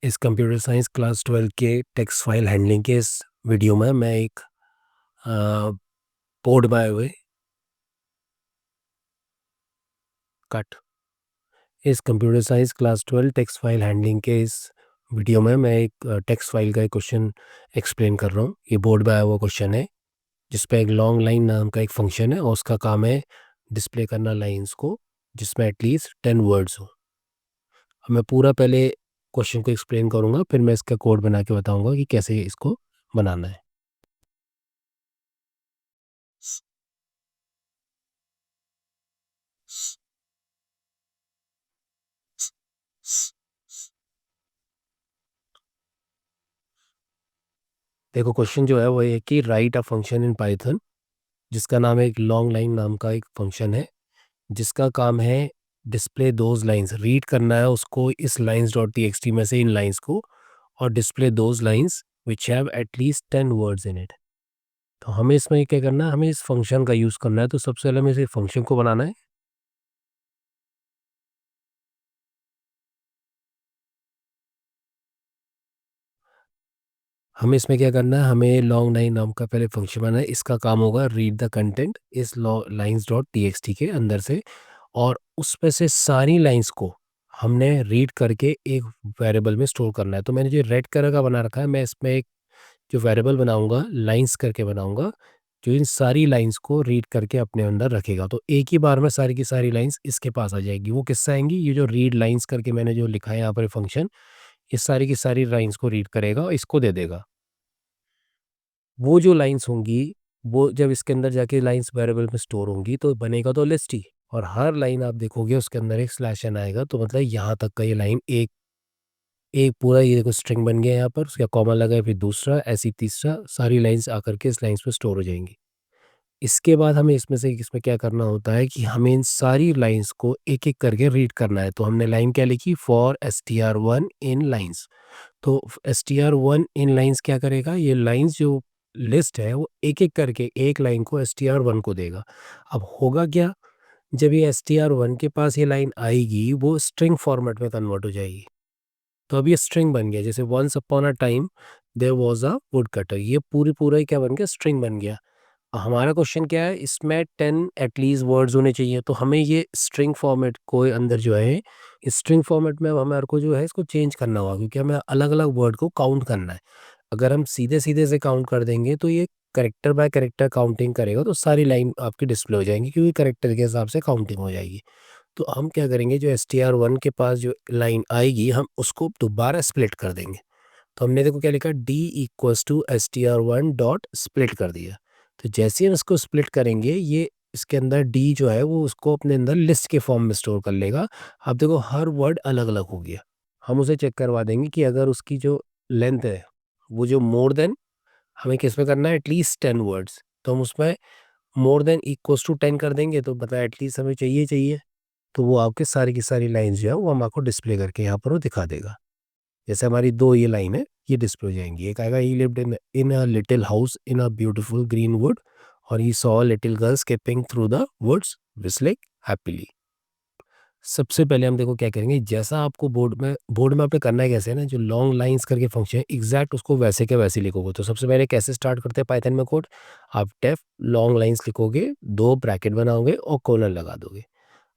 इस computer science class 12 के text file handling के इस वीडियो में मैं एक बोर्ड में आए हुए कट इस computer science class 12 text file handling के इस वीडियो में मैं एक टेक्स्ट फाइल का एक क्वेश्चन एक्सप्लेन कर रहा हूँ। ये बोर्ड में आया हुआ क्वेश्चन है जिसपे एक लॉन्ग लाइन नाम का एक फंक्शन है और उसका काम है डिस्प्ले करना लाइंस को जिसमें एटलीस्ट 10 वर्ड्स हो। अब मैं पूरा पहले क्वेश्चन को एक्सप्लेन करूँगा, फिर मैं इसका कोड बना के बताऊँगा कि कैसे इसको बनाना है। देखो क्वेश्चन जो है वो ये है कि right a function in Python जिसका नाम है एक लॉन्ग लाइन नाम का एक फंक्शन है जिसका काम है डिस्प्ले दोज लाइंस, रीड करना है उसको इस lines dot T X T में से इन लाइंस को और display those lines which have at least 10 words in it. तो हमें इसमें क्या करना है, हमें इस फंक्शन का यूज़ करना है। तो सबसे पहले हमें इस फंक्शन को बनाना है। हमें इसमें क्या करना है, हमें लॉन्ग लाइन नाम का पहले फंक्शन बनाना है। इसका काम होगा रीड द कंटेंट इस lines dot T X T के अंदर से और उसमें से सारी लाइंस को हमने रीड करके एक वेरिएबल में स्टोर करना है। तो मैंने जो रेड कलर का बना रखा है, मैं इसमें एक जो वेरिएबल बनाऊंगा लाइंस करके बनाऊंगा जो इन सारी लाइंस को रीड करके अपने अंदर रखेगा। तो एक ही बार में सारी की सारी लाइंस इसके पास आ जाएगी। वो किससे आएंगी, ये जो रीड लाइंस करके मैंने जो लिखा है यहाँ पर फंक्शन, इस सारी की सारी लाइंस को रीड करेगा और इसको दे देगा। वो जो लाइंस होंगी वो जब इसके अंदर जाके लाइंस वेरिएबल में स्टोर होंगी तो बनेगा तो लिस्ट ही, और हर लाइन आप देखोगे उसके अंदर एक स्लैश एन आएगा। तो मतलब यहाँ तक का ये लाइन एक एक पूरा ये देखो स्ट्रिंग बन गया यहाँ पर, उसका कॉमा लगा है, फिर दूसरा ऐसी तीसरा, सारी लाइंस आकर के इस लाइंस में स्टोर हो जाएंगी। इसके बाद हमें इसमें से इसमें क्या करना होता है कि हमें इन सारी लाइंस को एक एक करके रीड करना है। तो हमने लाइन क्या लिखी, for S T R one in lines. तो S T R one in lines क्या करेगा, ये लाइंस जो लिस्ट है वो एक एक करके एक लाइन को एस टी आर वन को देगा। अब होगा क्या, जब ये एस टी आर वन के पास ये लाइन आएगी वो स्ट्रिंग फॉर्मेट में कन्वर्ट हो जाएगी। तो अब ये स्ट्रिंग बन गया, जैसे once upon a time there was a wood cutter, ये पूरी पूरा ही क्या बन गया, स्ट्रिंग बन गया। हमारा क्वेश्चन क्या है, इसमें 10 एटलीस्ट वर्ड्स होने चाहिए। तो हमें ये स्ट्रिंग फॉर्मेट को अंदर जो है, इस स्ट्रिंग फॉर्मेट में अब हमारे को जो है इसको चेंज करना होगा क्योंकि हमें अलग अलग वर्ड को काउंट करना है। अगर हम सीधे सीधे से काउंट कर देंगे तो ये करेक्टर बाय करेक्टर काउंटिंग करेगा, तो सारी लाइन आपकी डिस्प्ले हो जाएंगी क्योंकि करेक्टर के हिसाब से काउंटिंग हो जाएगी। तो हम क्या करेंगे, जो एस टी आर वन के पास जो लाइन आएगी हम उसको दोबारा स्प्लिट कर देंगे। तो हमने देखो क्या लिखा, D equals to S T R one dot split कर दिया। तो जैसे ही हम इसको स्प्लिट करेंगे ये इसके अंदर डी जो है वो उसको अपने अंदर लिस्ट के फॉर्म में स्टोर कर लेगा। अब देखो हर वर्ड अलग अलग हो गया। हम उसे चेक करवा देंगे कि अगर उसकी जो लेंथ है वो जो मोर देन, हमें किस में करना है, एटलीस्ट 10 वर्ड्स। तो हम उसमें मोर देन इक्वल्स टू 10 कर देंगे तो बता एटलीस्ट हमें चाहिए चाहिए। तो वो आपके सारी की सारी लाइंस जो है वो हम आपको डिस्प्ले करके यहाँ पर वो दिखा देगा। जैसे हमारी दो ये लाइन है ये डिस्प्ले हो जाएंगी। एक आएगा, he lived in in a little house in a beautiful green wood और he saw little girl skipping through the woods whistling happily. सबसे पहले हम देखो क्या करेंगे, जैसा आपको बोर्ड में आपने करना है कैसे है ना, जो लॉन्ग लाइंस करके फंक्शन है एग्जैक्ट उसको वैसे के वैसे लिखोगे। तो सबसे पहले कैसे स्टार्ट करते हैं पाइथन में कोड, आप डेफ लॉन्ग लाइंस लिखोगे, दो ब्रैकेट बनाओगे और कोलन लगा दोगे।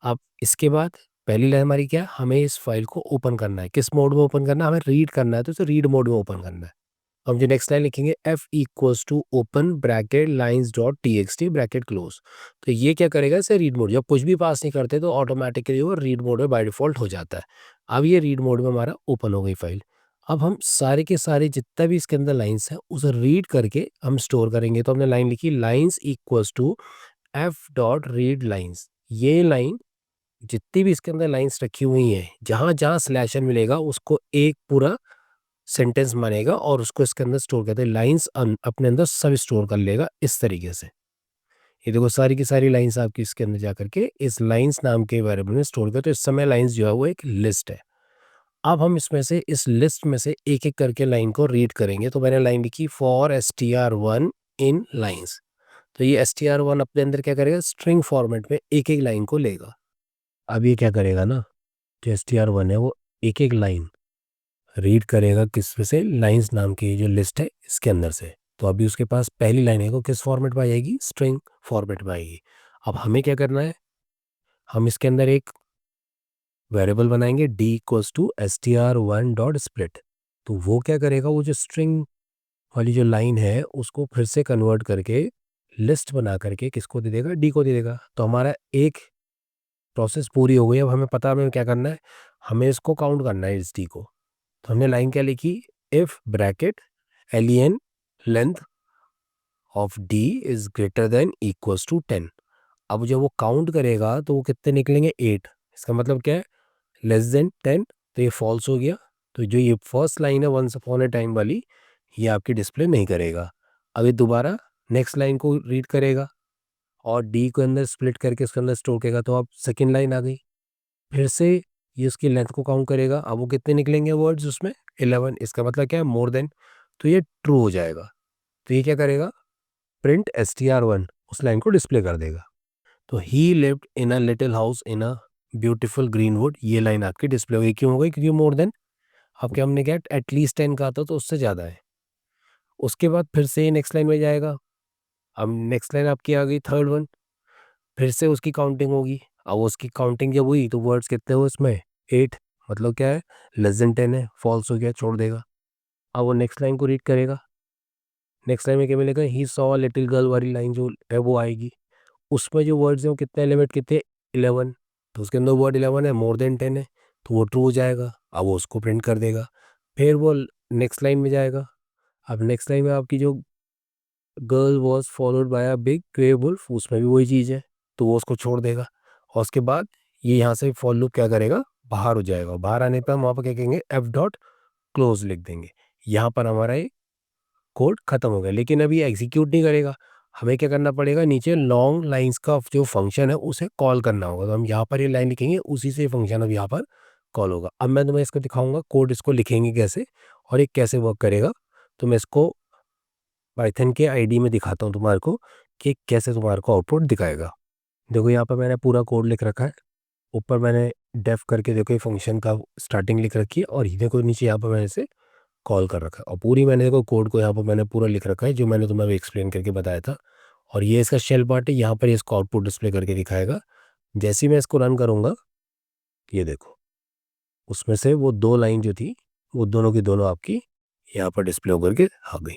अब इसके बाद पहली लाइन हमारी क्या है, हमें इस फाइल को ओपन करना है। किस मोड में ओपन करना है, हमें रीड करना है तो इसे रीड मोड में ओपन करना है। हम जो नेक्स्ट लाइन लिखेंगे, F equals to open bracket lines dot T X T bracket close. तो ये क्या करेगा, इसे रीड मोड, जब कुछ भी पास नहीं करते तो ऑटोमेटिकली वो रीड मोड में बाय डिफॉल्ट हो जाता है। अब ये रीड मोड में हमारा ओपन हो गई फाइल। अब हम सारे के सारे जितना भी इसके अंदर लाइंस है उसे रीड करके हम स्टोर करेंगे। तो हमने लाइन लिखी, lines equals to F dot read lines. ये लाइन जितनी भी इसके अंदर लाइंस रखी हुई हैं, जहां जहां स्लैश एन मिलेगा उसको एक पूरा सेंटेंस मानेगा और उसको इसके अंदर स्टोर करते हैं। लाइंस अपने अंदर सब स्टोर कर लेगा इस तरीके से। ये देखो सारी की सारी लाइंस आपकी इसके अंदर जा करके इस लाइंस नाम के वेरिएबल में स्टोर करते। तो इस समय लाइंस जो है वो एक लिस्ट है। अब हम इसमें से इस लिस्ट में से एक एक करके लाइन को रीड करेंगे। तो मैंने लाइन लिखी, for S T R one in lines. तो ये एस टी आर वन अपने अंदर क्या करेगा, स्ट्रिंग फॉर्मेट में एक एक लाइन को लेगा। अब ये क्या करेगा ना, जो एस टी आर वन है वो एक एक लाइन रीड करेगा किस में से, लाइंस नाम की जो लिस्ट है इसके अंदर से। तो अभी उसके पास पहली लाइन है वो किस फॉर्मेट में आ जाएगी, स्ट्रिंग फॉर्मेट में आएगी। अब हमें क्या करना है, हम इसके अंदर एक वेरिएबल बनाएंगे d equals to str1 dot split. तो वो क्या करेगा, वो जो स्ट्रिंग वाली जो लाइन है उसको फिर से कन्वर्ट करके लिस्ट बना करके किसको दे देगा, डी को दे देगा। तो हमारा एक प्रोसेस पूरी हो गई। अब हमें पता हमें क्या करना है, हमें इसको काउंट करना है इस डी को। तो हमने लाइन क्या लिखी, if bracket len length of D is greater than equals to 10। अब जब वो काउंट करेगा तो वो कितने निकलेंगे, 8। इसका मतलब क्या है, लेस देन 10। तो ये फॉल्स हो गया। तो जो ये फर्स्ट लाइन है वंस अपॉन ए टाइम वाली, ये आपकी डिस्प्ले नहीं करेगा। अब ये दोबारा नेक्स्ट लाइन को रीड करेगा और डी को अंदर स्प्लिट करके उसके अंदर स्टोर करेगा। तो अब सेकेंड लाइन आ गई, फिर से ये उसकी लेंथ को काउंट करेगा। अब वो कितने निकलेंगे वर्ड्स उसमें, 11। इसका मतलब क्या है, मोर देन। तो ये ट्रू हो जाएगा। तो ये क्या करेगा, प्रिंट str1 उस लाइन को डिस्प्ले कर देगा। तो ही lived in a little house in a beautiful greenwood, ये लाइन आपकी डिस्प्ले हुई। क्यों हो गई, क्योंकि मोर देन आपके हमने क्या एटलीस्ट 10 कहा था, तो उससे ज़्यादा है। उसके बाद फिर से नेक्स्ट लाइन में जाएगा। अब नेक्स्ट लाइन आपकी आ गई थर्ड वन, फिर से उसकी काउंटिंग होगी। अब उसकी काउंटिंग जब हुई तो वर्ड्स कितने हुए उसमें, 8। मतलब क्या है, लेस देन 10 है, फॉल्स हो गया, छोड़ देगा। अब वो नेक्स्ट लाइन को रीड करेगा। नेक्स्ट लाइन में क्या मिलेगा, ही सॉ लिटिल गर्ल वाली लाइन जो है वो आएगी। उसमें जो वर्ड्स हैं वो कितने एलिमेंट कितने, 11। तो उसके अंदर वर्ड 11 है, मोर देन 10 है, तो वो ट्रू हो जाएगा। अब वो उसको प्रिंट कर देगा। फिर वो नेक्स्ट लाइन में जाएगा। अब नेक्स्ट लाइन में आपकी जो girl was followed by a big grey wolf, उसमें भी वही चीज़ है, तो वो उसको छोड़ देगा। और उसके बाद ये यहाँ से फॉर लूप क्या करेगा, बाहर हो जाएगा। बाहर आने पर हम वहाँ पर क्या कहेंगे, एफ डॉट क्लोज लिख देंगे। यहाँ पर हमारा ये कोड खत्म हो गया। लेकिन अभी एग्जीक्यूट नहीं करेगा, हमें क्या करना पड़ेगा, नीचे लॉन्ग लाइंस का जो फंक्शन है उसे कॉल करना होगा। तो हम यहाँ पर ये लाइन लिखेंगे, उसी से फंक्शन अब यहाँ पर कॉल होगा। अब मैं तुम्हें इसको दिखाऊंगा कोड, इसको लिखेंगे कैसे और ये कैसे वर्क करेगा। तो मैं इसको पाइथन के आईडी में दिखाता हूँ तुम्हारे को कि कैसे तुम्हारे को आउटपुट दिखाएगा। देखो यहाँ पर मैंने पूरा कोड लिख रखा है। ऊपर मैंने डेफ करके देखो ये फंक्शन का स्टार्टिंग लिख रखी है, और ये देखो नीचे यहाँ पर मैंने इसे कॉल कर रखा है। और पूरी मैंने देखो कोड को यहाँ पर मैंने पूरा लिख रखा है जो मैंने तुम्हें एक्सप्लेन करके बताया था। और ये इसका शेल पार्ट है, यहाँ पर ये इसको आउटपुट डिस्प्ले करके दिखाएगा। जैसे ही मैं इसको रन करूँगा, ये देखो उसमें से वो दो लाइन जो थी वो दोनों की दोनों आपकी यहाँ पर डिस्प्ले होकर के आ गई।